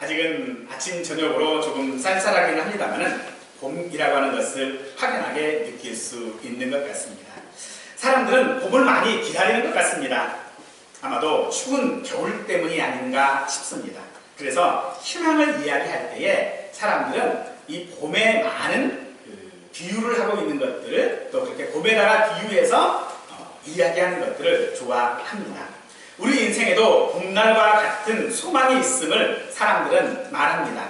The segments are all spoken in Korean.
아직은 아침 저녁으로 조금 쌀쌀하긴 합니다만은 봄이라고 하는 것을 확연하게 느낄 수 있는 것 같습니다. 사람들은 봄을 많이 기다리는 것 같습니다. 아마도 추운 겨울 때문이 아닌가 싶습니다. 그래서 희망을 이야기할 때에 사람들은 이 봄에 많은 비유를 하고 있는 것들을 또 그렇게 봄에다가 비유해서 이야기하는 것들을 좋아합니다. 우리 인생에도 봄날과 같은 소망이 있음을 사람들은 말합니다.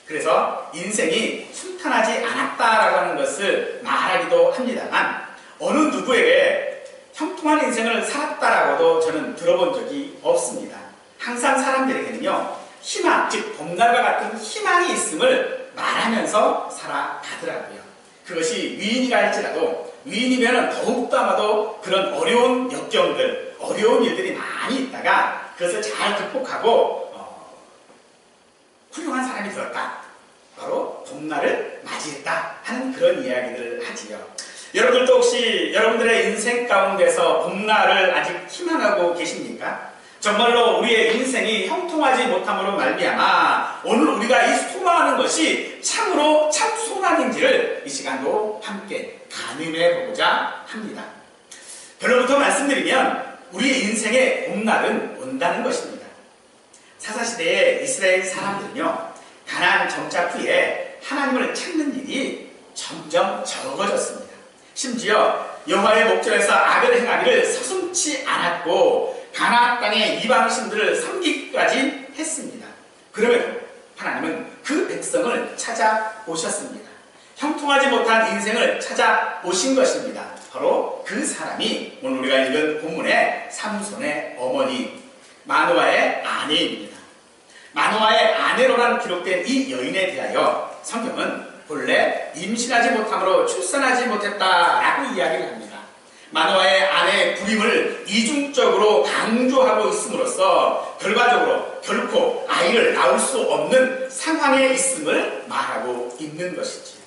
그래서 인생이 순탄하지 않았다라고 하는 것을 말하기도 합니다만 어느 누구에게 형통한 인생을 살았다라고도 저는 들어본 적이 없습니다. 항상 사람들에게는요, 희망, 즉 봄날과 같은 희망이 있음을 말하면서 살아가더라고요. 그것이 위인이라 할지라도 위인이면 더욱더 아마도 그런 어려운 역경들, 어려운 일들이 많이 있다가 그것을 잘 극복하고 훌륭한 사람이 되었다. 바로 봄날을 맞이했다 하는 그런 이야기들을 하지요. 여러분들도 혹시 여러분들의 인생 가운데서 봄날을 아직 희망하고 계십니까? 정말로 우리의 인생이 형통하지 못함으로 말미암아 오늘 우리가 이 소망하는 것이 참으로 참 소망인지를 이 시간도 함께 가늠해 보고자 합니다. 결론부터 말씀드리면 우리 인생의 봄날은 온다는 것입니다. 사사시대의 이스라엘 사람들은요, 가나안 정착 후에 하나님을 찾는 일이 점점 적어졌습니다. 심지어 여호와의 목전에서 악을 행하기를 서슴지 않았고 가나안 땅의 이방 신들을 섬기기까지 했습니다. 그럼에도 하나님은 그 백성을 찾아오셨습니다. 형통하지 못한 인생을 찾아오신 것입니다. 바로 그 사람이 오늘 우리가 읽은 본문의 삼손의 어머니 마노아의 아내입니다. 마노아의 아내로란 기록된 이 여인에 대하여 성경은 본래 임신하지 못함으로 출산하지 못했다라고 이야기를 합니다. 마노아의 아내의 부림을 이중적으로 강조하고 있음으로써 결과적으로 결코 아이를 낳을 수 없는 상황에 있음을 말하고 있는 것이지.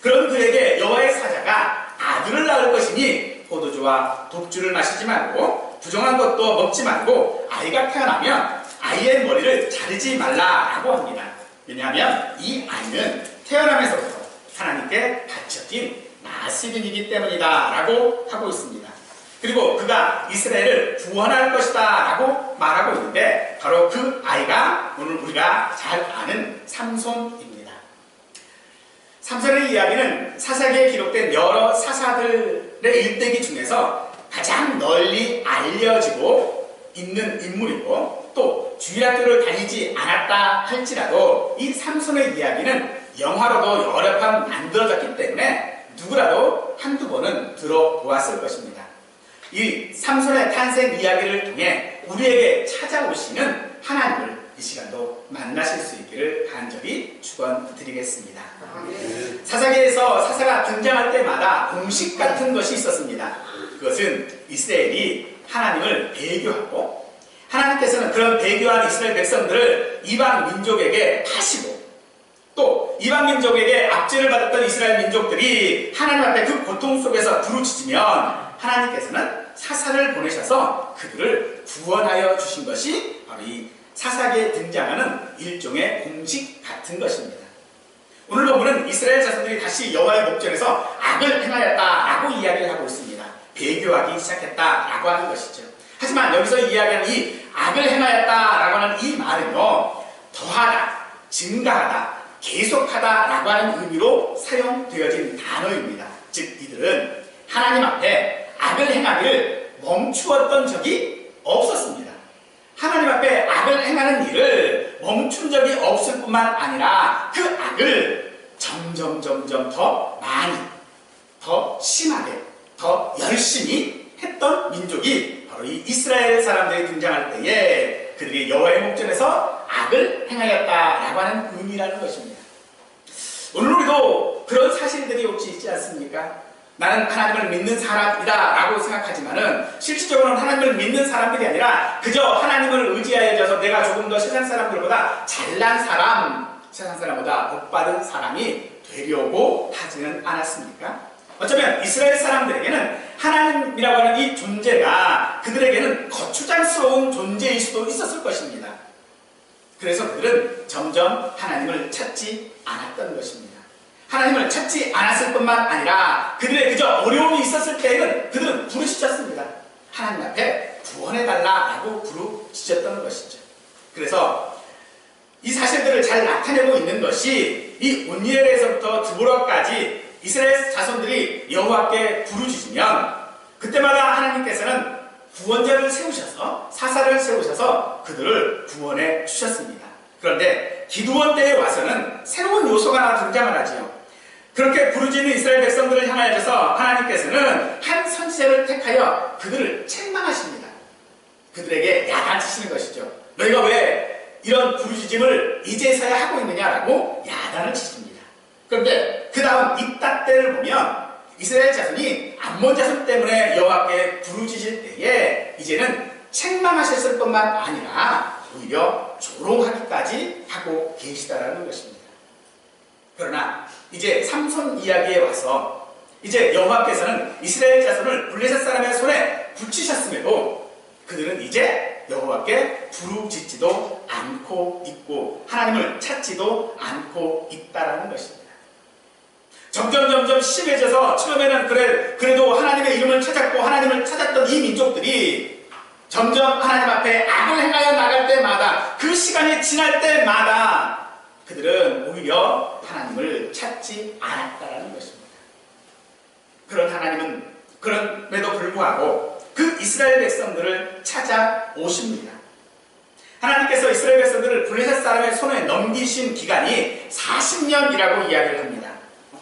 그런 그에게 여호와의 사자가 아들을 낳을 것이니 포도주와 독주를 마시지 말고 부정한 것도 먹지 말고 아이가 태어나면 아이의 머리를 자르지 말라라고 합니다. 왜냐하면 이 아이는 태어나면서부터 하나님께 바쳐진 나시린이기 때문이다 라고 하고 있습니다. 그리고 그가 이스라엘을 구원할 것이다 라고 말하고 있는데 바로 그 아이가 오늘 우리가 잘 아는 삼손입니다. 삼손의 이야기는 사사기에 기록된 여러 사사들의 일대기 중에서 가장 널리 알려지고 있는 인물이고 또 주일학교를 다니지 않았다 할지라도 이 삼손의 이야기는 영화로도 여러 번 만들어졌기 때문에 누구라도 한두 번은 들어보았을 것입니다. 이 삼손의 탄생 이야기를 통해 우리에게 찾아오시는 하나님을 이 시간도 만나실 수 있기를 간절히 축원드리겠습니다. 사사기에서 사사가 등장할 때마다 공식 같은 것이 있었습니다. 그것은 이스라엘이 하나님을 배교하고 하나님께서는 그런 배교한 이스라엘 백성들을 이방 민족에게 파시고 또 이방 민족에게 압제를 받았던 이스라엘 민족들이 하나님 앞에 그 고통 속에서 부르짖으면 하나님께서는 사사를 보내셔서 그들을 구원하여 주신 것이 바로 이 사사기에 등장하는 일종의 공식 같은 것입니다. 오늘 본문은 이스라엘 자손들이 다시 여호와의 목전에서 악을 행하였다라고 이야기를 하고 있습니다. 배교하기 시작했다라고 하는 것이죠. 하지만 여기서 이야기하는 이 악을 행하였다라고 하는 이 말은요, 더하다, 증가하다, 계속하다라고 하는 의미로 사용되어진 단어입니다. 즉 이들은 하나님 앞에 악을 행하기를 멈추었던 적이 없었습니다. 하나님 앞에 악을 행하는 일을 멈춘 적이 없을 뿐만 아니라 그 악을 점점 더 많이, 더 심하게, 더 열심히 했던 민족이 바로 이 이스라엘 사람들이 등장할 때에 그들이 여호와의 목전에서 악을 행하였다라고 하는 의미라는 것입니다. 오늘 우리도 그런 사실들이 혹시 있지 않습니까? 나는 하나님을 믿는 사람이다 라고 생각하지만은 실질적으로는 하나님을 믿는 사람들이 아니라 그저 하나님을 의지하여져서 내가 조금 더 세상 사람들보다 잘난 사람, 세상 사람보다 복받은 사람이 되려고 하지는 않았습니까? 어쩌면 이스라엘 사람들에게는 하나님이라고 하는 이 존재가 그들에게는 거추장스러운 존재일 수도 있었을 것입니다. 그래서 그들은 점점 하나님을 찾지 않았던 것입니다. 하나님을 찾지 않았을 뿐만 아니라 그들의 그저 어려움이 있었을 때에는 그들은 부르짖었습니다. 하나님 앞에 구원해달라고 부르짖었던 것이죠. 그래서 이 사실들을 잘 나타내고 있는 것이 이 온니엘에서부터 드보라까지 이스라엘 자손들이 여호와께 부르짖으면 그때마다 하나님께서는 구원자를 세우셔서 사사를 세우셔서 그들을 구원해 주셨습니다. 그런데 기드온 때에 와서는 새로운 요소가 하나 등장을 하지요. 그렇게 부르짖는 이스라엘 백성들을 향하여서 하나님께서는 한 선지자를 택하여 그들을 책망하십니다. 그들에게 야단치시는 것이죠. 너희가 왜 이런 부르짖음을 이제서야 하고 있느냐라고 야단을 치십니다. 그런데 그 다음 이따 때를 보면 이스라엘 자손이 암몬 자손 때문에 여호와께 부르짖을 때에 이제는 책망하셨을 뿐만 아니라 오히려 조롱하기까지 하고 계시다라는 것입니다. 그러나 이제 삼손 이야기에 와서 이제 여호와께서는 이스라엘 자손을 블레셋 사람의 손에 붙이셨음에도 그들은 이제 여호와께 부르짖지도 않고 있고 하나님을 찾지도 않고 있다라는 것입니다. 점점 심해져서 처음에는 그래도 하나님의 이름을 찾았고 하나님을 찾았던 이 민족들이 점점 하나님 앞에 악을 행하여 나갈 때마다 그 시간이 지날 때마다 그들은 오히려 하나님을 찾지 않았다라는 것입니다. 그런 하나님은 그럼에도 불구하고 그 이스라엘 백성들을 찾아오십니다. 하나님께서 이스라엘 백성들을 블레셋 사람의 손에 넘기신 기간이 40년이라고 이야기를 합니다.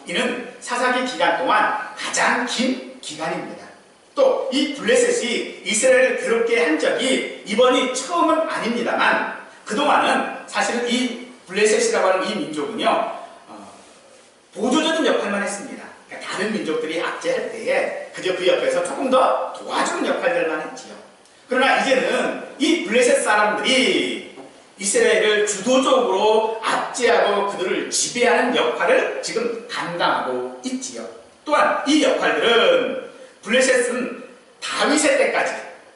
이는 사사기 기간 동안 가장 긴 기간입니다. 또 이 블레셋이 이스라엘을 괴롭게 한 적이 이번이 처음은 아닙니다만 그동안은 사실은 이 블레셋이라고 하는 이 민족은요 보조적인 역할만 했습니다. 그러니까 다른 민족들이 압제할 때에 그저 그 옆에서 조금 더 도와주는 역할들만 했지요. 그러나 이제는 이 블레셋 사람들이 이스라엘을 주도적으로 압제하고 그들을 지배하는 역할을 지금 감당하고 있지요. 또한 이 역할들은 블레셋은 다윗의 때까지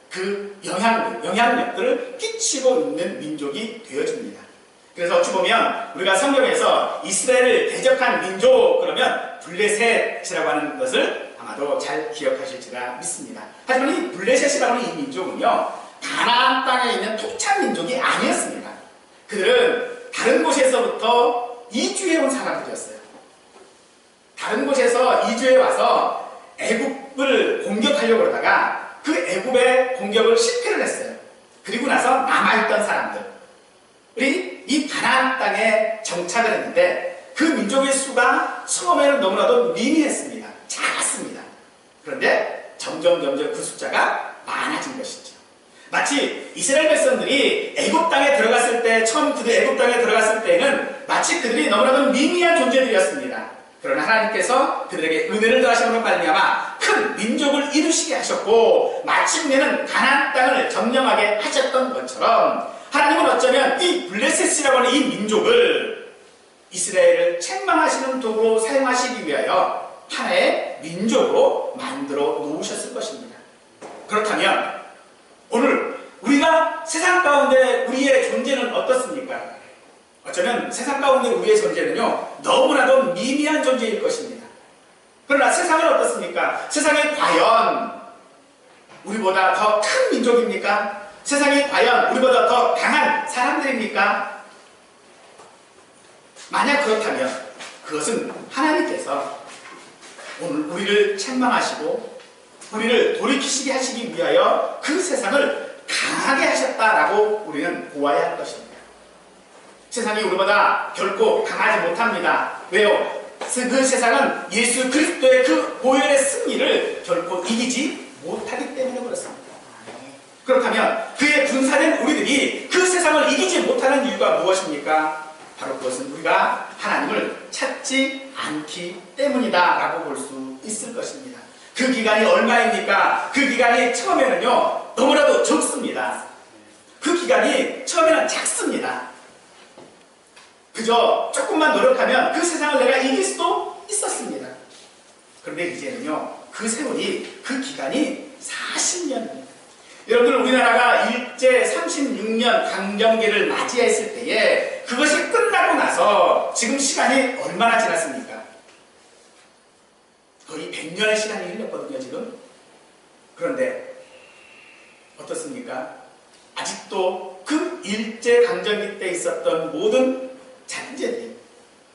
그 영향력들을 끼치고 있는 민족이 되어집니다. 그래서 어찌 보면 우리가 성경에서 이스라엘을 대적한 민족 그러면 블레셋이라고 하는 것을 아마도 잘 기억하실지라 믿습니다. 하지만 이 블레셋이라고 하는 이 민족은요 가나안 땅에 있는 토착 민족이 아니었습니다. 그들은 다른 곳에서부터 이주해 온 사람들이었어요. 다른 곳에서 이주해 와서 애굽을 공격하려고 그러다가 그 애굽의 공격을 실패를 했어요. 그리고 나서 남아있던 사람들이 이 가나안 땅에 정착을 했는데 그 민족의 수가 처음에는 너무나도 미미했습니다. 작았습니다. 그런데 점점 그 숫자가 많아진 것이죠. 마치 이스라엘 백성들이 애굽 땅에 들어갔을 때 처음 그들 애굽 땅에 들어갔을 때는 마치 그들이 너무나도 미미한 존재들이었습니다. 그러나 하나님께서 그들에게 은혜를 더하심으로 말미암아 큰 민족을 이루시게 하셨고 마침내는 가나안 땅을 점령하게 하셨던 것처럼 하나님은 어쩌면 이 블레셋이라고 하는 이 민족을 이스라엘을 책망하시는 도구로 사용하시기 위하여 하나의 민족으로 만들어 놓으셨을 것입니다. 그렇다면 오늘 우리가 세상 가운데 우리의 존재는 어떻습니까? 어쩌면 세상 가운데 우리의 존재는요 너무나도 미미한 존재일 것입니다. 그러나 세상은 어떻습니까? 세상이 과연 우리보다 더 큰 민족입니까? 세상이 과연 우리보다 더 강한 사람들입니까? 만약 그렇다면 그것은 하나님께서 오늘 우리를 책망하시고 우리를 돌이키시게 하시기 위하여 그 세상을 강하게 하셨다라고 우리는 보아야 할 것입니다. 세상이 우리보다 결코 강하지 못합니다. 왜요? 그 세상은 예수 그리스도의 그 보혈의 승리를 결코 이기지 못하기 때문에 그렇습니다. 그렇다면 그의 군사된 우리들이 그 세상을 이기지 못하는 이유가 무엇입니까? 바로 그것은 우리가 하나님을 찾지 않기 때문이다 라고 볼 수 있을 것입니다. 그 기간이 얼마입니까? 그 기간이 처음에는요 너무나도 적습니다. 그 기간이 처음에는 작습니다. 그저 조금만 노력하면 그 세상을 내가 이길 수도 있었습니다. 그런데 이제는요 그 세월이 그 기간이 40년입니다. 여러분들 우리나라가 일제 36년 강점기를 맞이했을 때에 그것이 끝나고 나서 지금 시간이 얼마나 지났습니까? 거의 100년의 시간이 흘렀거든요 지금. 그런데 어떻습니까? 아직도 그 일제 강점기 때 있었던 모든 잔재들이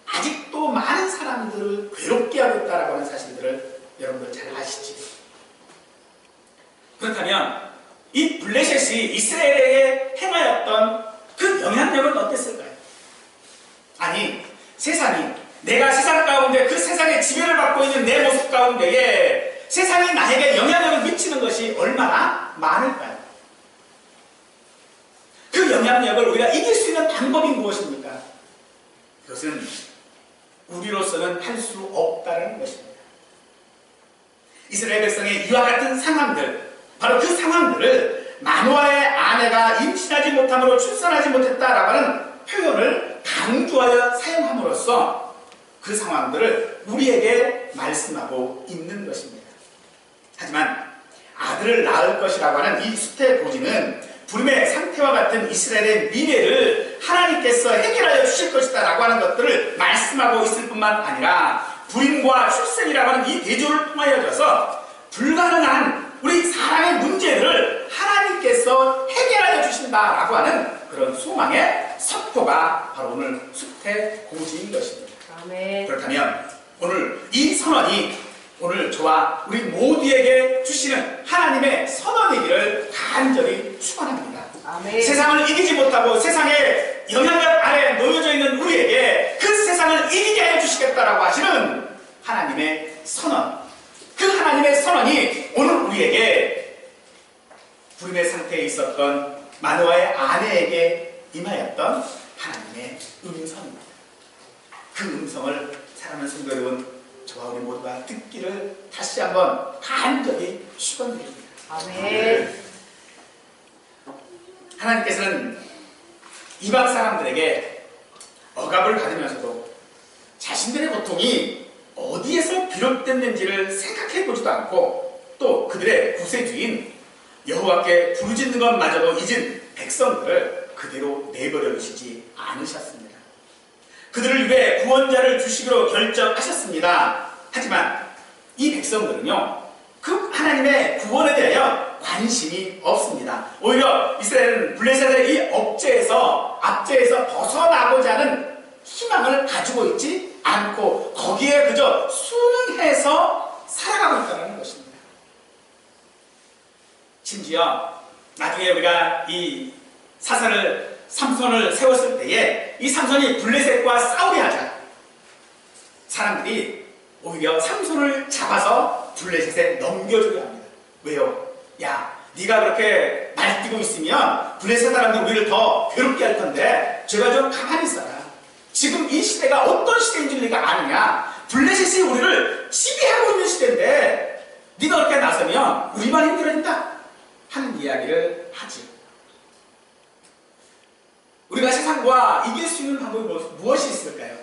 아직도 많은 사람들을 괴롭게 하고 있다고 하는 사실들을 여러분들 잘 아시죠? 그렇다면 이 블레셋이 이스라엘에게 행하였던 그 영향력은 어땠을까요? 아니, 세상이, 내가 세상 가운데 그 세상의 지배를 받고 있는 내 모습 가운데에 세상이 나에게 영향력을 미치는 것이 얼마나 많을까요? 그 영향력을 우리가 이길 수 있는 방법이 무엇입니까? 그것은 우리로서는 할 수 없다는 것입니다. 이스라엘 백성의 이와 같은 상황들, 바로 그 상황들을 마노아의 아내가 임신하지 못함으로 출산하지 못했다라고 하는 표현을 강조하여 사용함으로써 그 상황들을 우리에게 말씀하고 있는 것입니다. 하지만 아들을 낳을 것이라고 하는 이 수태 보지는 불임의 상태와 같은 이스라엘의 미래를 하나님께서 해결하여 주실 것이다 라고 하는 것들을 말씀하고 있을 뿐만 아니라 불임과 출생이라고 하는 이 대조를 통하여져서 불가능한 우리 사람의 문제를 하나님께서 해결하여 주신다라고 하는 그런 소망의 선포가 바로 오늘 수태 고지인 것입니다. 아멘. 그렇다면 오늘 이 선언이 오늘 저와 우리 모두에게 주시는 하나님의 선언이기를 간절히 축원합니다. 아멘. 세상을 이기지 못하고 세상의 영향력 아래 놓여져 있는 우리에게 그 세상을 이기게 해 주시겠다라고 하시는 하나님의 선언, 그 하나님의 선언이 오늘 우리에게 불임의 상태에 있었던 마노아의 아내에게 임하였던 하나님의 음성입니다. 그 음성을 사랑하는 성도 여러분, 저와 우리 모두가 듣기를 다시 한번 간절히 축원드립니다. 아멘. 하나님께서는 이방 사람들에게 억압을 받으면서도 자신들의 고통이 어디에서 비롯됐는지를 생각해 보지도 않고 또 그들의 구세주인 여호와께 부르짖는 것마저도 잊은 백성들을 그대로 내버려 두시지 않으셨습니다. 그들을 위해 구원자를 주시기로 결정하셨습니다. 하지만 이 백성들은요, 그 하나님의 구원에 대하여 관심이 없습니다. 오히려 이스라엘은 블레셋의 이 압제에서 벗어나고자 하는 희망을 가지고 있지 않고 거기에 그저 순응해서 살아가고 있다는 것입니다. 심지어 나중에 우리가 이 사사를 삼손을 세웠을 때에 이 삼손이 블레셋과 싸우게 하자 사람들이 오히려 삼손을 잡아서 블레셋에 넘겨주게 합니다. 왜요? 야, 네가 그렇게 날뛰고 있으면 블레셋 사람들이 우리를 더 괴롭게 할 건데 제가 좀 가만히 있어라. 지금 이 시대가 어떤 시대인 줄 네가 아느냐? 블레셋이 우리를 지배하고 있는 시대인데 네가 그렇게 나서면 우리만 힘들어진다 하는 이야기를 하지. 우리가 세상과 이길 수 있는 방법이 무엇이 있을까요?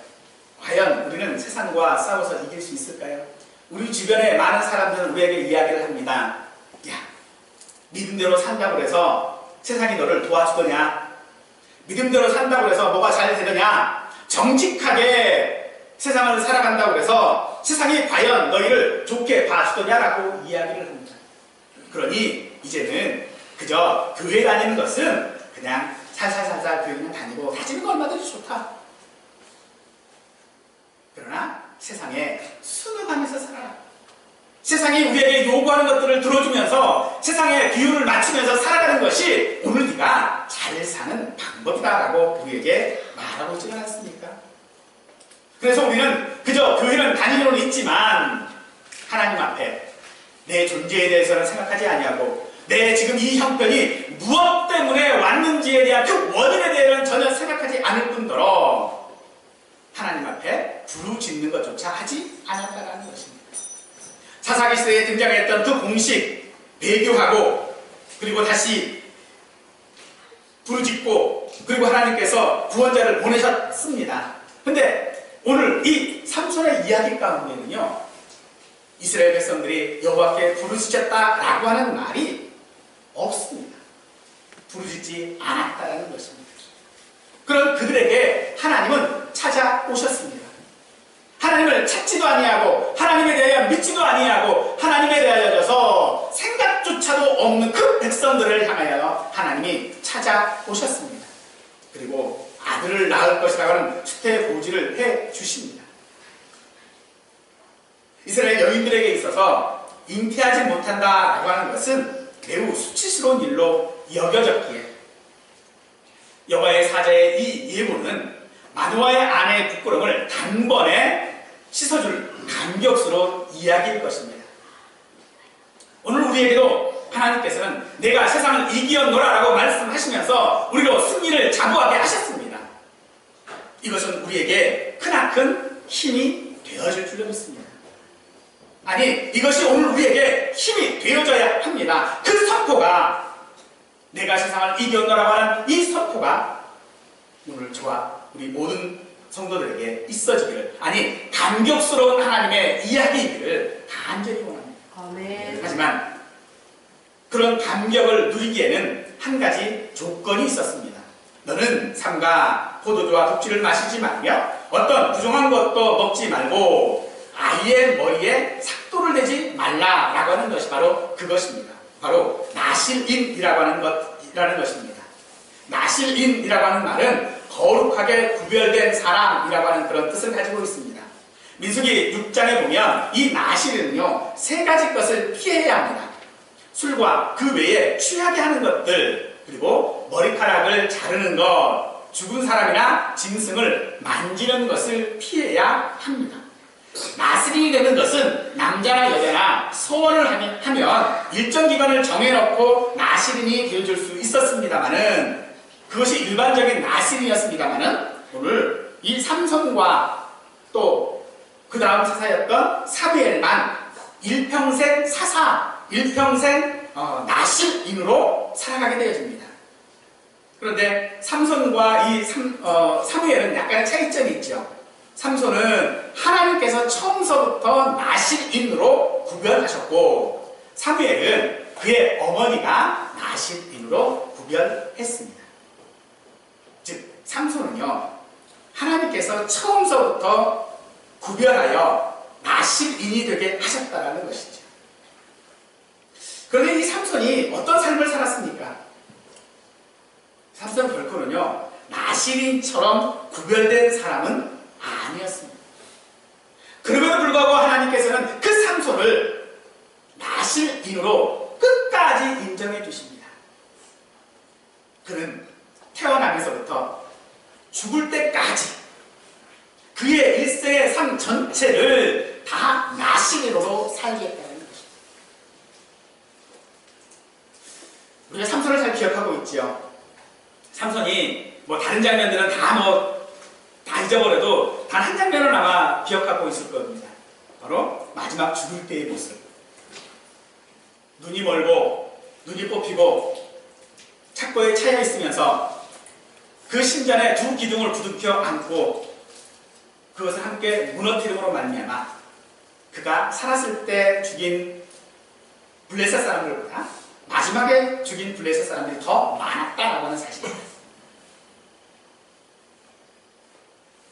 과연 우리는 세상과 싸워서 이길 수 있을까요? 우리 주변에 많은 사람들은 우리에게 이야기를 합니다. 야, 믿음대로 산다고 해서 세상이 너를 도와주더냐? 믿음대로 산다고 해서 뭐가 잘 되더냐? 정직하게 세상을 살아간다고 해서 세상이 과연 너희를 좋게 봐주더냐라고 이야기를 합니다. 그러니 이제는 그저 교회 다니는 것은 그냥 살살살살 교회는 다니고 다니는 거 얼마든지 좋다. 그러나 세상에 순응하면서 살아라. 세상이 우리에게 요구하는 것들을 들어주면서 세상의 비율을 맞추면서 살아가는 것이 오늘 네가 잘 사는 방법이다라고 우리에게 말하고 있지 않았습니까? 그래서 우리는 그저 교회는 다니고는 있지만 하나님 앞에 내 존재에 대해서는 생각하지 아니하고 내 지금 이 형편이 무엇 때문에 왔는지에 대한 그 원인에 대해서는 전혀 생각하지 않을 뿐더러 하나님 앞에 부르짖는 것조차 하지 않았다는 것입니다. 사사기 시대에 등장했던 그 공식 배교하고 그리고 다시 부르짖고 그리고 하나님께서 구원자를 보내셨습니다. 근데 오늘 이 삼손의 이야기 가운데는요, 이스라엘 백성들이 여호와께 부르짖었다라고 하는 말이 없습니다. 들지 않았다라는 것입니다. 그런 그들에게 하나님은 찾아오셨습니다. 하나님을 찾지도 아니하고 하나님에 대하여 믿지도 아니하고 하나님에 대하여서 생각조차도 없는 그 백성들을 향하여 하나님이 찾아오셨습니다. 그리고 아들을 낳을 것이라고 하는 수태 보지를 해 주십니다. 이스라엘 여인들에게 있어서 잉태하지 못한다라고 하는 것은 매우 수치스러운 일로 여겨졌기에 여호와의 사자의 이 예고는 마노아의 아내의 부끄러움을 단번에 씻어줄 감격스러운 이야기일 것입니다. 오늘 우리에게도 하나님께서는 내가 세상을 이기었노라 라고 말씀하시면서 우리로 승리를 자부하게 하셨습니다. 이것은 우리에게 크나큰 힘이 되어질 줄로 믿습니다. 아니, 이것이 오늘 우리에게 힘이 되어져야 합니다. 그 선포가, 내가 세상을 이겼노라고 하는 이 선포가 오늘 저와 우리 모든 성도들에게 있어지기를, 아니 감격스러운 하나님의 이야기이기를 간절히 원합니다. 아멘. 하지만 그런 감격을 누리기에는 한 가지 조건이 있었습니다. 너는 삼가 포도주와 독주를 마시지 말며 어떤 부정한 것도 먹지 말고 아이의 머리에 삭도를 대지 말라라고 하는 것이 바로 그것입니다. 바로 나실인이라고 하는 것입니다. 나실인이라고 하는 말은 거룩하게 구별된 사람이라고 하는 그런 뜻을 가지고 있습니다. 민수기 6장에 보면 이 나실은요, 세 가지 것을 피해야 합니다. 술과 그 외에 취하게 하는 것들, 그리고 머리카락을 자르는 것, 죽은 사람이나 짐승을 만지는 것을 피해야 합니다. 나실인이 되는 것은 남자나 여자나 소원을 하면 일정 기간을 정해놓고 나실인이 되어줄 수 있었습니다만은, 그것이 일반적인 나실인이었습니다만은, 오늘 이 삼손과 또 그 다음 사사였던 사무엘만 일평생 일평생 나실인으로 살아가게 되어집니다. 그런데 삼손과 이 사무엘은 약간의 차이점이 있죠. 삼손은 하나님께서 처음서부터 나실인으로 구별하셨고, 사무엘은 그의 어머니가 나실인으로 구별했습니다. 즉 삼손은요, 하나님께서 처음서부터 구별하여 나실인이 되게 하셨다는 것이죠. 그런데 이 삼손이 어떤 삶을 살았습니까? 삼손 결코는요, 나실인처럼 구별된 사람은 아니었습니다. 그럼에도 불구하고 하나님께서는 그 삼손을 나실인으로 끝까지 인정해 주십니다. 그는 태어나면서부터 죽을 때까지 그의 일생의 삶 전체를 다 나실인으로 살겠다는 것입니다. 우리가 삼손을 잘 기억하고 있죠. 삼손이 다른 장면들은 다 잊어버려도 단 한 장면을 아마 기억하고 있을 겁니다. 바로 마지막 죽을 때의 모습. 눈이 멀고 눈이 뽑히고 착고에 차여 있으면서 그 심전에 두 기둥을 부둥켜 안고 그것을 함께 무너뜨림으로 말미암아 그가 살았을 때 죽인 블레셋 사람들보다 마지막에 죽인 블레셋 사람들이 더 많았다라고 하는 사실입니다.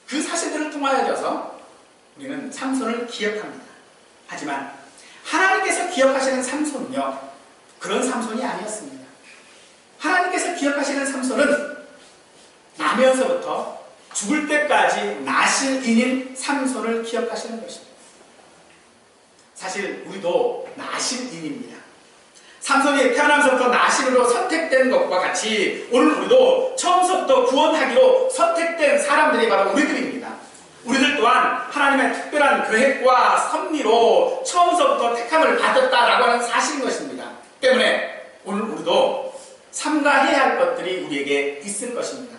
그 사실들을 통하여져서 우리는 삼손을 기억합니다. 하지만 하나님께서 기억하시는 삼손은요, 그런 삼손이 아니었습니다. 하나님께서 기억하시는 삼손은 나면서부터 죽을 때까지 나실인인 삼손을 기억하시는 것입니다. 사실 우리도 나실인입니다. 삼손이 태어나면서부터 나실으로 선택된 것과 같이 오늘 우리도 처음부터 구원하기로 선택된 사람들이 바로 우리들입니다. 우리들 또한 하나님의 특별한 계획과 섭리로 처음부터 택함을 받았다라고 하는 사실인 것입니다. 때문에 오늘 우리도 삼가해야 할 것들이 우리에게 있을 것입니다.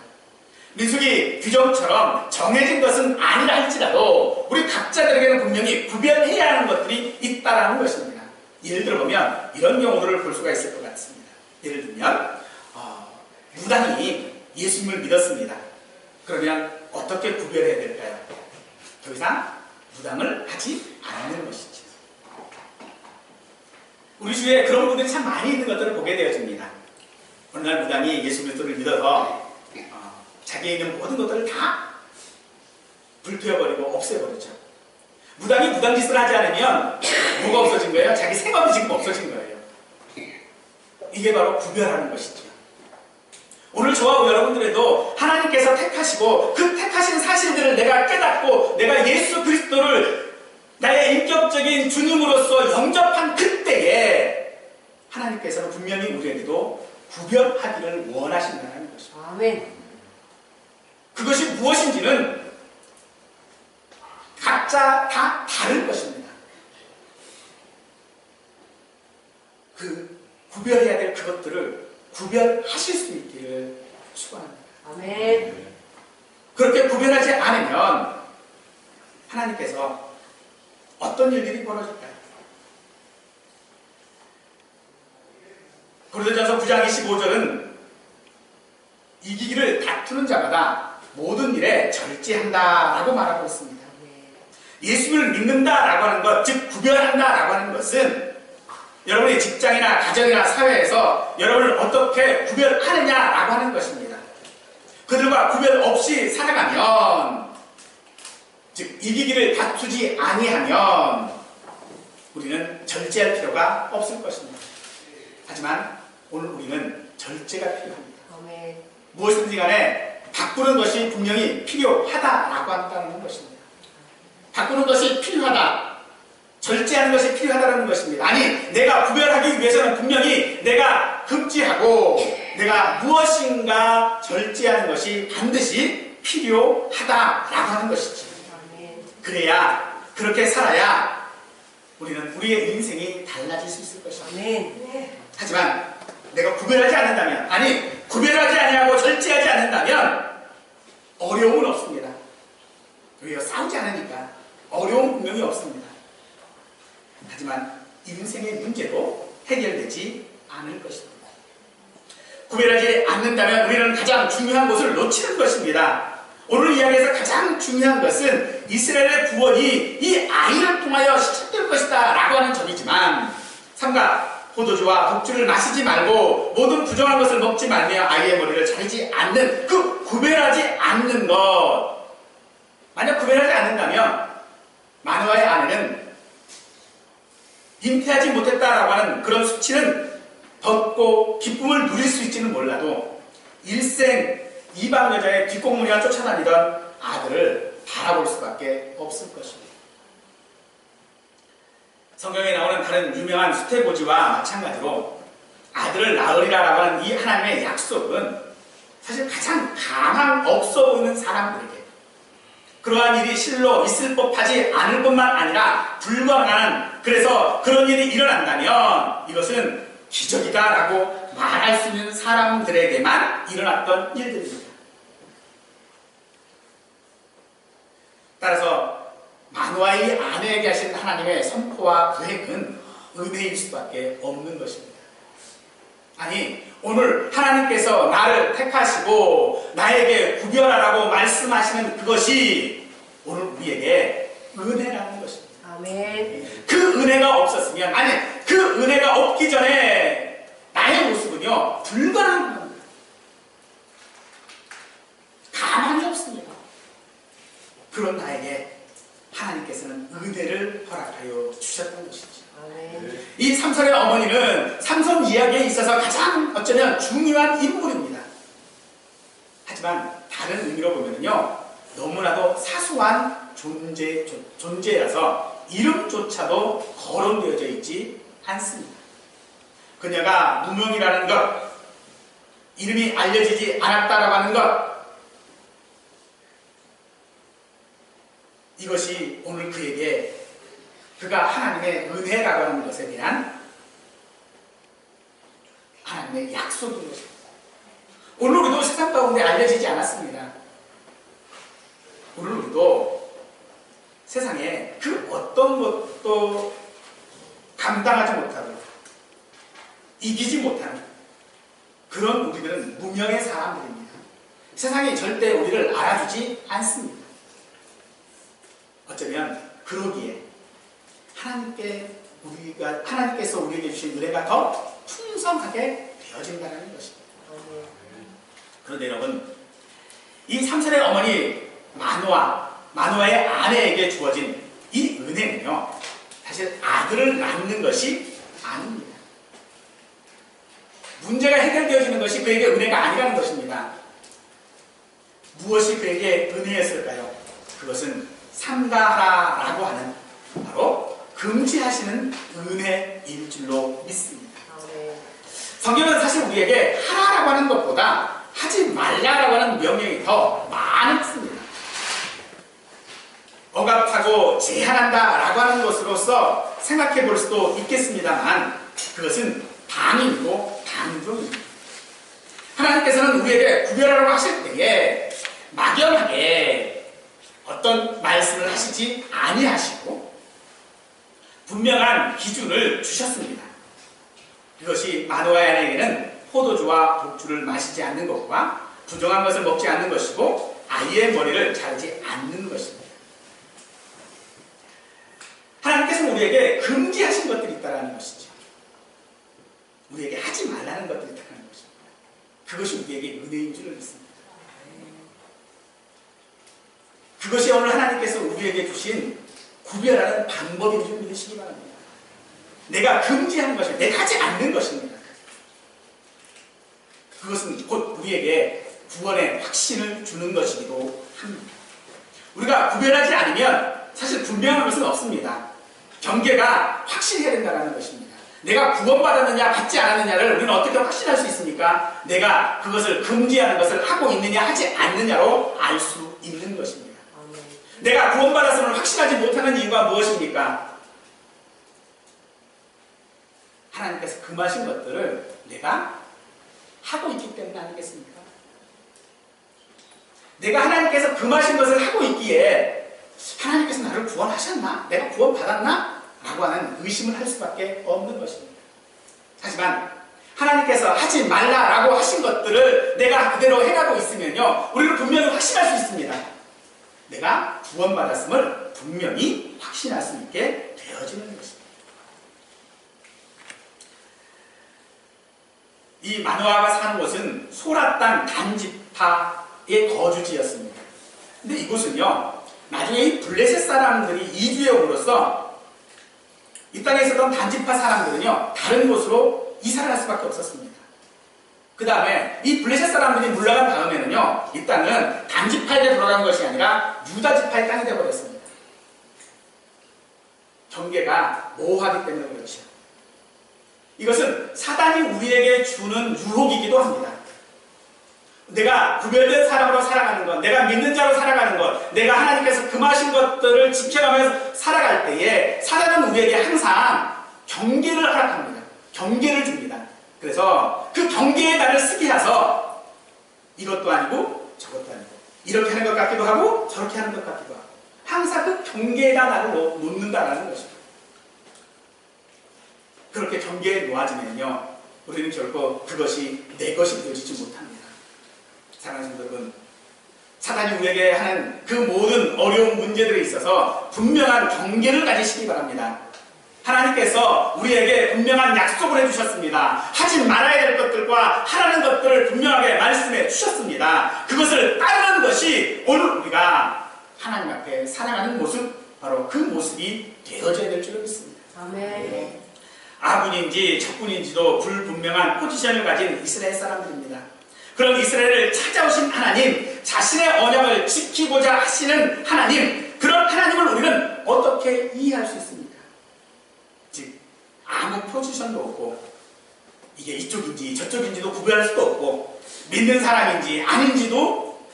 민수기 규정처럼 정해진 것은 아니라 할지라도 우리 각자들에게는 분명히 구별해야 하는 것들이 있다라는 것입니다. 예를 들어보면 이런 경우들을 볼 수가 있을 것 같습니다. 예를 들면 무당이 예수님을 믿었습니다. 그러면 어떻게 구별해야 될까요? 더 이상 무당을 하지 않는 것이죠. 우리 주위에 그런 분들이 참 많이 있는 것들을 보게 되어집니다. 어느 날 무당이 예수 그리스도를 믿어서 자기에 있는 모든 것들을 다 불태워버리고 없애버리죠. 무당이 무당짓을 하지 않으면 뭐가 없어진 거예요? 자기 생업이 지금 없어진 거예요. 이게 바로 구별하는 것이죠. 오늘 저와 여러분들에도 하나님께서 택하시고 그 택하신 사실들을 내가 깨닫고 내가 예수 그리스도를 나의 인격적인 주님으로서 영접한 그때에 하나님께서는 분명히 우리에게도 구별하기를 원하신다는 것입니다. 아멘. 그것이 무엇인지는 각자 다 다른 것입니다. 그 구별해야 될 그것들을 구별하실 수 있기를 축원합니다. 아멘. 그렇게 구별하지 않으면 하나님께서 어떤 일들이 벌어질까요? 고린도전서 9장 25절은 이기기를 다투는 자마다 모든 일에 절제한다라고 말하고 있습니다. 예수를 믿는다라고 하는 것, 즉 구별한다라고 하는 것은 여러분의 직장이나 가정이나 사회에서 여러분을 어떻게 구별하느냐라고 하는 것입니다. 그들과 구별 없이 살아가면, 즉 이기기를 다투지 아니하면 우리는 절제할 필요가 없을 것입니다. 하지만 오늘 우리는 절제가 필요합니다. 아멘. 무엇이든지 간에 바꾸는 것이 분명히 필요하다라고 한다는 것입니다. 바꾸는 것이 필요하다. 절제하는 것이 필요하다는 것입니다. 아니, 내가 구별하기 위해서는 분명히 내가 금지하고 내가 무엇인가 절제하는 것이 반드시 필요하다라고 하는 것이지. 그래야, 그렇게 살아야 우리는 우리의 인생이 달라질 수 있을 것입니다. 하지만 내가 구별하지 않는다면, 아니 구별하지 아니하고 절제하지 않는다면 어려움은 없습니다. 왜요? 싸우지 않으니까 어려움은 분명히 없습니다. 하지만 인생의 문제도 해결되지 않을 것입니다. 구별하지 않는다면 우리는 가장 중요한 것을 놓치는 것입니다. 오늘 이야기에서 가장 중요한 것은 이스라엘의 구원이 이 아이를 통하여 시작될 것이다 라고 하는 점이지만, 삼가 포도주와 독주를 마시지 말고 모든 부정한 것을 먹지 말며 아이의 머리를 자르지 않는 그 구별하지 않는 것, 만약 구별하지 않는다면 마누아의 아내는 잉태하지 못했다라고 하는 그런 수치는 덮고 기쁨을 누릴 수 있지는 몰라도 일생 이방 여자의 뒷공무니가 쫓아다니던 아들을 바라볼 수밖에 없을 것입니다. 성경에 나오는 다른 유명한 수태고지와 마찬가지로 아들을 낳으리라라고 하는 이 하나님의 약속은 사실 가장 가망 없어 보이는 사람들에게 그러한 일이 실로 있을 법하지 않을 뿐만 아니라 불가능한, 그래서 그런 일이 일어난다면 이것은 기적이다라고 말할 수 있는 사람들에게만 일어났던 일들입니다. 따라서 마누아의 아내에게 하신 하나님의 선포와 계획은 은혜일 수밖에 없는 것입니다. 아니, 오늘 하나님께서 나를 택하시고 나에게 구별하라고 말씀하시는 그것이 오늘 우리에게 은혜라는 것입니다. 아멘. 그 은혜가 없었으면, 아니 그 은혜가 없기 전에 나의 모습은요 불가능한 겁니다. 가망이 없습니다. 그런 나에게 하나님께서는 은혜를 허락하여 주셨던 것이죠. 아멘. 이 삼손의 어머니는 삼손 이야기에 있어서 가장 어쩌면 중요한 인물입니다. 하지만 다른 의미로 보면요 너무나도 사소한 존재라서 이름조차도 거론되어져 있지 않습니다. 그녀가 무명이라는 것, 이름이 알려지지 않았다라고 하는 것, 이것이 오늘 그에게 그가 하나님의 은혜라고 하는 것에 대한 하나님의 약속인 것입니다. 오늘 우리도 세상 가운데 알려지지 않았습니다. 오늘 우리도 세상에 그 어떤 것도 감당하지 못하고 이기지 못하는 그런 우리들은 무명의 사람들입니다. 세상이 절대 우리를 알아주지 않습니다. 어쩌면 그러기에 하나님께서 우리에게 주신 은혜가 더 풍성하게 되어진다는 것입니다. 그런데 여러분, 이 3살의 어머니 마누아의 아내에게 주어진 이 은혜는요, 사실 아들을 낳는 것이 아닙니다. 문제가 해결되어지는 것이 그에게 은혜가 아니라는 것입니다. 무엇이 그에게 은혜였을까요? 그것은 삼가하라라고 하는 바로 금지하시는 은혜일 줄로 믿습니다. 성경은 사실 우리에게 하라라고 하는 것보다 하지 말라라고 하는 명령이 더 많습니다. 억압하고 제한한다라고 하는 것으로서 생각해 볼 수도 있겠습니다만 그것은 방임이고 방종입니다. 하나님께서는 우리에게 구별하라고 하실 때에 막연하게 어떤 말씀을 하시지 아니하시고 분명한 기준을 주셨습니다. 그것이 마누아의 아내에게는 포도주와 독주를 마시지 않는 것과 부정한 것을 먹지 않는 것이고 아이의 머리를 자르지 않는 것입니다. 하나님께서는 우리에게 금지하신 것들이 있다는 것이죠. 우리에게 하지 말라는 것들이 있다는 것입니다. 그것이 우리에게 은혜인 줄을 믿습니다. 그것이 오늘 하나님께서 우리에게 주신 구별하는 방법인 줄 믿으시기 바랍니다. 내가 금지하는 것이 내가 하지 않는 것입니다. 그것은 곧 우리에게 구원의 확신을 주는 것이기도 합니다. 우리가 구별하지 않으면 사실 분명한 것은 없습니다. 경계가 확실해야 된다는 것입니다. 내가 구원받았느냐 받지 않았느냐를 우리는 어떻게 확신할 수 있습니까? 내가 그것을 금지하는 것을 하고 있느냐 하지 않느냐로 알 수 있는 것입니다. 내가 구원받았음을 확신하지 못하는 이유가 무엇입니까? 하나님께서 금하신 것들을 내가 하고 있기 때문 아니겠습니까? 내가 하나님께서 금하신 것을 하고 있기에 하나님께서 나를 구원하셨나? 내가 구원받았나? 라고 하는 의심을 할 수밖에 없는 것입니다. 하지만 하나님께서 하지 말라라고 하신 것들을 내가 그대로 해가고 있으면요, 우리는 분명히 확신할 수 있습니다. 내가 구원받았음을 분명히 확신할 수 있게 되어지는 것입니다. 이 마누아가 사는 곳은 소라 땅 단지파의 거주지였습니다. 근데 이곳은요, 나중에 이 블레셋 사람들이 이주해 옴으로써 이 땅에 있었던 단지파 사람들은요, 다른 곳으로 이사를 할 수밖에 없었습니다. 그 다음에 이 블레셋 사람들이 물러간 다음에는요, 이 땅은 단지파에게 돌아간 것이 아니라 유다지파의 땅이 되어버렸습니다. 경계가 모호하기 때문에 그렇죠. 이것은 사단이 우리에게 주는 유혹이기도 합니다. 내가 구별된 사람으로 살아가는 것, 내가 믿는 자로 살아가는 것, 내가 하나님께서 금하신 것들을 지켜가면서 살아갈 때에 사단은 우리에게 항상 경계를 허락합니다. 경계를 줍니다. 그래서 그 경계에 나를 쓰게 해서 이것도 아니고 저것도 아니고 이렇게 하는 것 같기도 하고 저렇게 하는 것 같기도 하고 항상 그 경계에다 나를 놓는다는 것입니다. 그렇게 경계에 놓아지면요, 우리는 결코 그것이 내 것이 되어지지 못합니다. 사랑하는 여러분, 사단이 우리에게 하는 그 모든 어려운 문제들에 있어서 분명한 경계를 가지시기 바랍니다. 하나님께서 우리에게 분명한 약속을 해주셨습니다. 하지 말아야 될 것들과 하라는 것들을 분명하게 말씀해 주셨습니다. 그것을 따르는 것이 오늘 우리가 하나님 앞에 살아가는 모습, 바로 그 모습이 되어져야 될 줄 믿습니다. 아멘. 아군인지 적군인지도 불분명한 포지션을 가진 이스라엘 사람들입니다. 그런 이스라엘을 찾아오신 하나님, 자신의 언약을 지키고자 하시는 하나님, 그런 하나님을 우리는 어떻게 이해할 수 있습니까? 즉, 아무 포지션도 없고 이게 이쪽인지 저쪽인지도 구별할 수도 없고 믿는 사람인지 아닌지도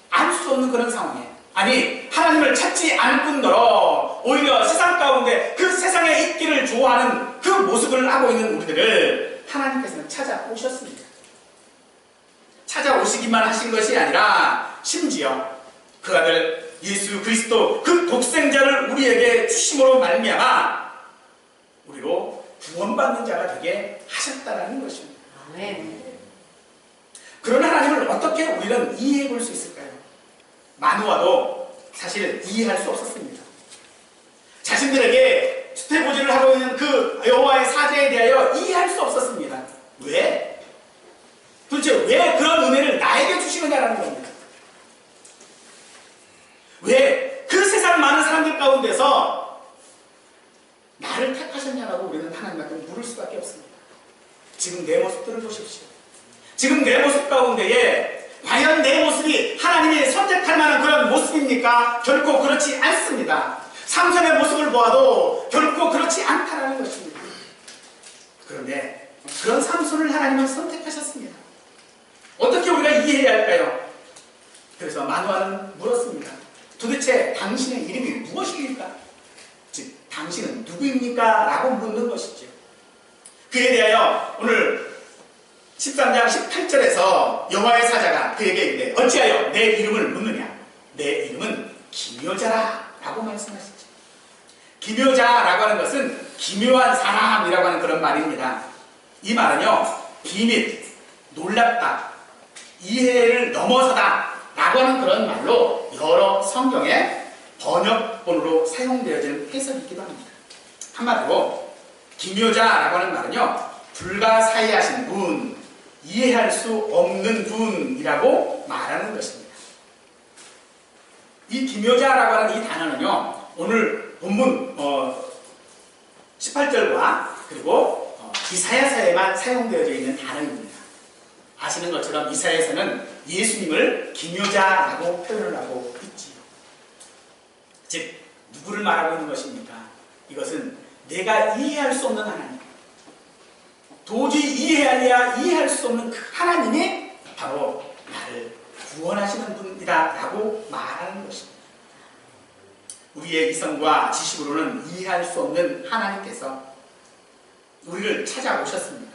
알 수 없는 그런 상황에, 아니 하나님을 찾지 않을 뿐더러 오히려 세상 가운데 그 세상에 있기를 좋아하는 그 모습을 하고 있는 우리들을 하나님께서는 찾아오셨습니다. 찾아오시기만 하신 것이 아니라 심지어 그 아들 예수 그리스도 그 독생자를 우리에게 주심으로 말미암아 우리로 구원받는 자가 되게 하셨다는 것입니다. 아멘. 그런 하나님을 어떻게 우리는 이해해 볼 수 있을까요? 마누아도 사실 이해할 수 없었습니다. 자신들에게 수태고지를 하고 있는 그 여호와의 사제에 대하여 이해할 수 없었습니다. 왜? 도대체 왜 그런 은혜를 나에게 주신 있다는 겁니다. 왜 그 세상 많은 사람들 가운데서 나를 택하셨냐라고 우리는 하나님한테 물을 수밖에 없습니다. 지금 내 모습들을 보십시오. 지금 내 모습 가운데에 과연 내 모습이 하나님이 선택할 만한 그런 모습입니까? 결코 그렇지 않습니다. 삼손의 모습을 보아도 결코 그렇지 않다라는 것입니다. 그런데 그런 삼손을 하나님은 선택하셨습니다. 어떻게 우리가 이해해야 할까요? 그래서 마누아는 물었습니다. 도대체 당신의 이름이 무엇입니까? 즉 당신은 누구입니까? 라고 묻는 것이죠. 그에 대하여 오늘 13장 18절에서 여호와의 사자가 그에게 이르되 어찌하여 내 이름을 묻느냐? 내 이름은 기묘자라 라고 말씀하시죠. 기묘자라고 하는 것은 기묘한 사람이라고 하는 그런 말입니다. 이 말은요, 비밀, 놀랍다, 이해를 넘어서다 라고 하는 그런 말로 여러 성경의 번역본으로 사용되어지는 해석이기도 합니다. 한마디로 기묘자라고 하는 말은요, 불가사의하신 분, 이해할 수 없는 분이라고 말하는 것입니다. 이 기묘자라고 하는 이 단어는요, 오늘 본문 18절과 그리고 이사야서에만 사용되어져 있는 단어입니다. 아시는 것처럼 이사야서는 예수님을 기묘자라고 표현을 하고 있지요. 즉 누구를 말하고 있는 것입니까? 이것은 내가 이해할 수 없는 하나님, 도저히 이해할 수 없는 그 하나님이 바로 나를 구원하시는 분이다 라고 말하는 것입니다. 우리의 이성과 지식으로는 이해할 수 없는 하나님께서 우리를 찾아오셨습니다.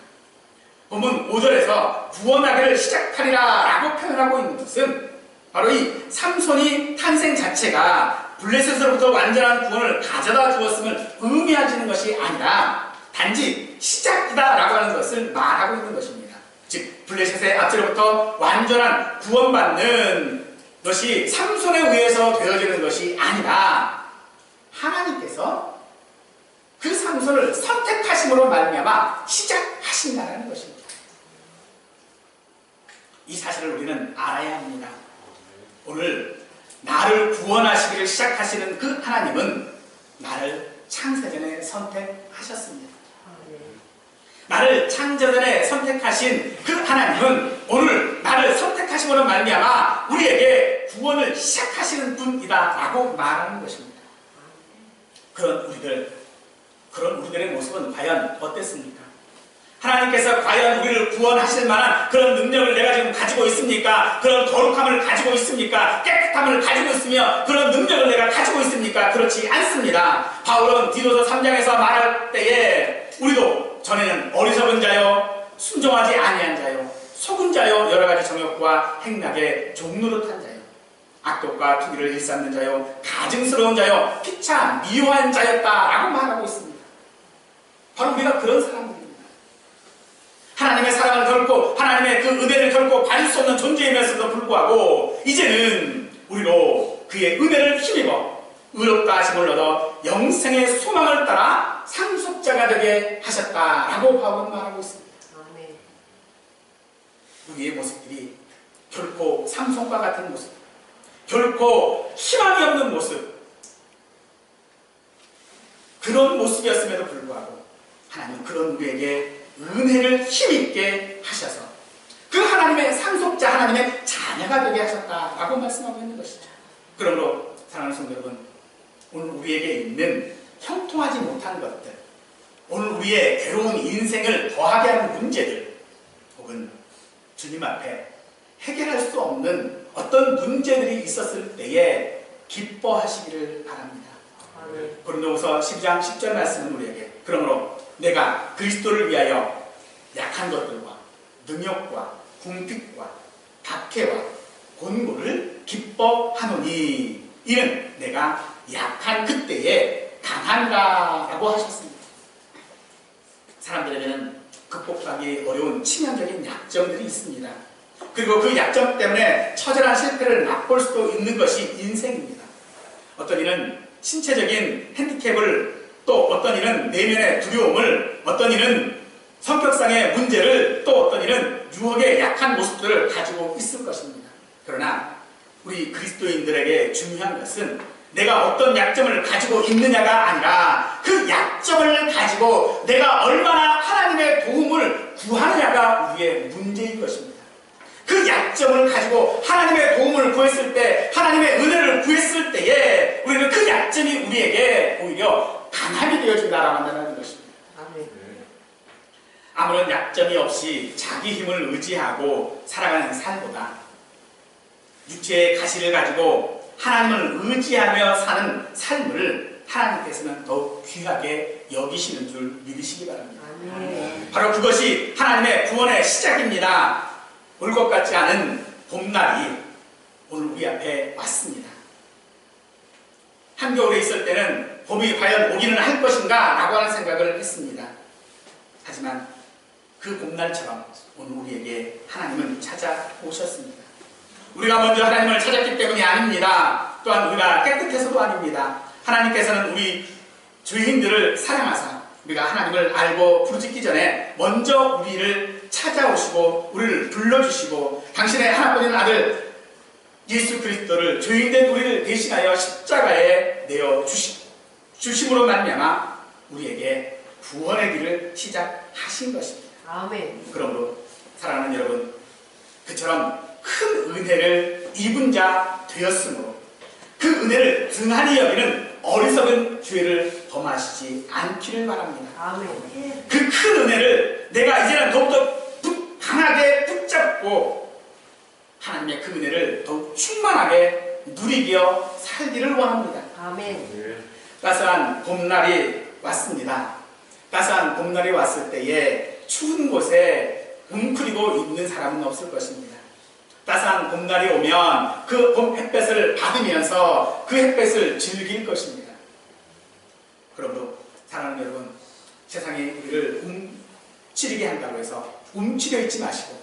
본문 5절에서 구원하기를 시작하리라 라고 표현하고 있는 것은 바로 이 삼손이 탄생 자체가 블레셋으로부터 완전한 구원을 가져다 주었음을 의미하지는 것이 아니라 단지 시작이다 라고 하는 것을 말하고 있는 것입니다. 즉 블레셋의 압제로부터 완전한 구원받는 것이 삼손에 의해서 되어지는 것이 아니라 하나님께서 그 삼손을 선택하심으로 말미암아 시작하신다는 것입니다. 이 사실을 우리는 알아야 합니다. 오늘 나를 구원하시기를 시작하시는 그 하나님은 나를 창세전에 선택하셨습니다. 나를 창조전에 선택하신 그 하나님은 오늘 나를 선택하심으로 말미암아 우리에게 구원을 시작하시는 분이다 라고 말하는 것입니다. 그런 우리들의 모습은 과연 어땠습니까? 하나님께서 과연 우리를 구원하실 만한 그런 능력을 내가 지금 가지고 있습니까? 그런 거룩함을 가지고 있습니까? 깨끗함을 가지고 있으며 그런 능력을 내가 가지고 있습니까? 그렇지 않습니다. 바울은 디도서 3장에서 말할 때에 우리도 전에는 어리석은 자요, 순종하지 아니한 자요, 속은 자요, 여러 가지 정욕과 행락에 종노릇한 자요, 악독과 투기를 일삼는 자요, 가증스러운 자요, 피차 미워한 자였다라고 말하고 있습니다. 바로 우리가 그런 사람들입니다. 하나님의 사랑을 결코, 하나님의 그 은혜를 결코 받을 수 없는 존재이면서도 불구하고 이제는 우리로 그의 은혜를 힘입어 의롭다 하심을 얻어 영생의 소망을 따라 상속자가 되게 하셨다라고 바울은 말하고 있습니다. 우리의 모습들이 결코 삼손과 같은 모습, 결코 희망이 없는 모습, 그런 모습이었음에도 불구하고 하나님은 그런 우리에게 은혜를 힘있게 하셔서 그 하나님의 상속자, 하나님의 자녀가 되게 하셨다라고 말씀하고 있는 것이죠. 그러므로 사랑하는 성도 여러분, 오늘 우리에게 있는 형통하지 못한 것들, 오늘 우리의 괴로운 인생을 더하게 하는 문제들, 혹은 주님 앞에 해결할 수 없는 어떤 문제들이 있었을 때에 기뻐하시기를 바랍니다. 고린도후서 12장 10절 말씀은 우리에게 그러므로 내가 그리스도를 위하여 약한 것들과 능욕과 궁핍과 박해와 곤고를 기뻐하노니 이는 내가 약한 그때에 강한가라고 하셨습니다. 사람들에게는 극복하기 어려운 치명적인 약점들이 있습니다. 그리고 그 약점 때문에 처절한 실패를 맛볼 수도 있는 것이 인생입니다. 어떤 이는 신체적인 핸디캡을, 또 어떤 이는 내면의 두려움을, 어떤 이는 성격상의 문제를, 또 어떤 이는 유혹에 약한 모습들을 가지고 있을 것입니다. 그러나 우리 그리스도인들에게 중요한 것은 내가 어떤 약점을 가지고 있느냐가 아니라 그 약점을 가지고 내가 얼마나 하나님의 도움을 구하느냐가 우리의 문제인 것입니다. 그 약점을 가지고 하나님의 도움을 구했을 때, 하나님의 은혜를 구했을 때에 우리는 그 약점이 우리에게 오히려 강함이 되어준다라고 한다는 것입니다. 아멘. 아무런 약점이 없이 자기 힘을 의지하고 살아가는 삶보다 육체의 가시를 가지고 하나님을 의지하며 사는 삶을 하나님께서는 더욱 귀하게 여기시는 줄 믿으시기 바랍니다. 아멘. 바로 그것이 하나님의 구원의 시작입니다. 올 것 같지 않은 봄날이 오늘 우리 앞에 왔습니다. 한겨울에 있을 때는 봄이 과연 오기는 할 것인가 라고 하는 생각을 했습니다. 하지만 그 봄날처럼 오늘 우리에게 하나님은 찾아오셨습니다. 우리가 먼저 하나님을 찾았기 때문이 아닙니다. 또한 우리가 깨끗해서도 아닙니다. 하나님께서는 우리 죄인들을 사랑하사 우리가 하나님을 알고 부르짖기 전에 먼저 우리를 찾아오시고 우리를 불러주시고 당신의 하나뿐인 아들 예수 그리스도를 죄인된 우리를 대신하여 십자가에 내어 주심으로 말미암아 우리에게 구원의 길을 시작하신 것입니다. 아멘. 그러므로 사랑하는 여러분, 그처럼 큰 은혜를 입은 자 되었으므로 그 은혜를 등한히 여기는 어리석은 죄를 범하시지 않기를 바랍니다. 아멘. 그 큰 은혜를 내가 이제는 더욱더 강하게 붙잡고 하나님의 그 은혜를 더욱 충만하게 누리며 살기를 원합니다. 아멘. 따스한 봄날이 왔습니다. 따스한 봄날이 왔을 때에 추운 곳에 웅크리고 있는 사람은 없을 것입니다. 따스한 봄날이 오면 그 봄 햇볕을 받으면서 그 햇볕을 즐길 것입니다. 그러므로 사랑하는 여러분, 세상이 우리를 움츠리게 한다고 해서 움츠려 있지 마시고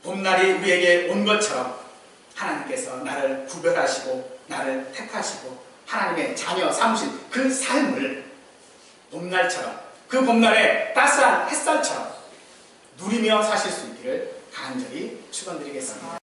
봄날이 우리에게 온 것처럼 하나님께서 나를 구별하시고 나를 택하시고 하나님의 자녀 삼으신 그 삶을 봄날처럼 그 봄날의 따스한 햇살처럼 누리며 사실 수 있기를 간절히 축원드리겠습니다.